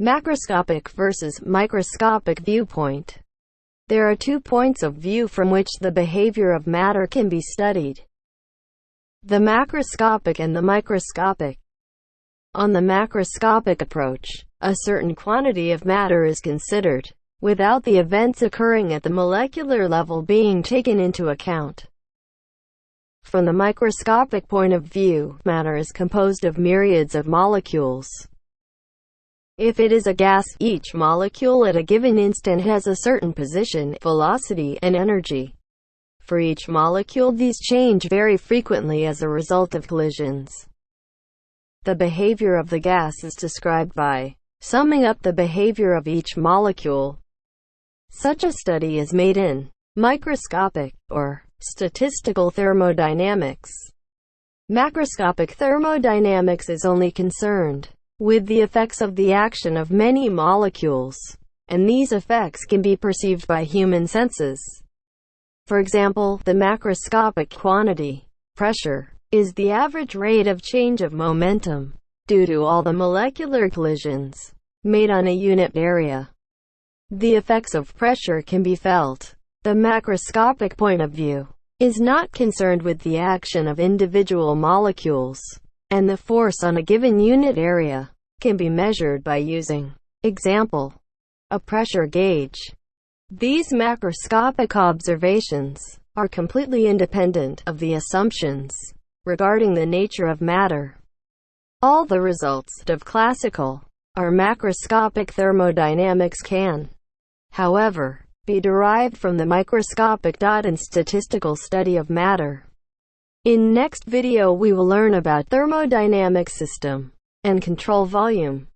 Macroscopic versus microscopic viewpoint. There are 2 points of view from which the behavior of matter can be studied: the macroscopic and the microscopic. On the macroscopic approach, a certain quantity of matter is considered, without the events occurring at the molecular level being taken into account. From the microscopic point of view, matter is composed of myriads of molecules. If it is a gas, each molecule at a given instant has a certain position, velocity, and energy. For each molecule, these change very frequently as a result of collisions. The behavior of the gas is described by summing up the behavior of each molecule. Such a study is made in microscopic, or statistical thermodynamics. Macroscopic thermodynamics is only concerned with the effects of the action of many molecules, and these effects can be perceived by human senses. For example, the macroscopic quantity, pressure, is the average rate of change of momentum, due to all the molecular collisions made on a unit area. The effects of pressure can be felt. The macroscopic point of view is not concerned with the action of individual molecules, and the force on a given unit area can be measured by using, example, a pressure gauge. These macroscopic observations are completely independent of the assumptions regarding the nature of matter. All the results of classical or macroscopic thermodynamics can, however, be derived from the microscopic and statistical study of matter. In next video we will learn about thermodynamic system and control volume.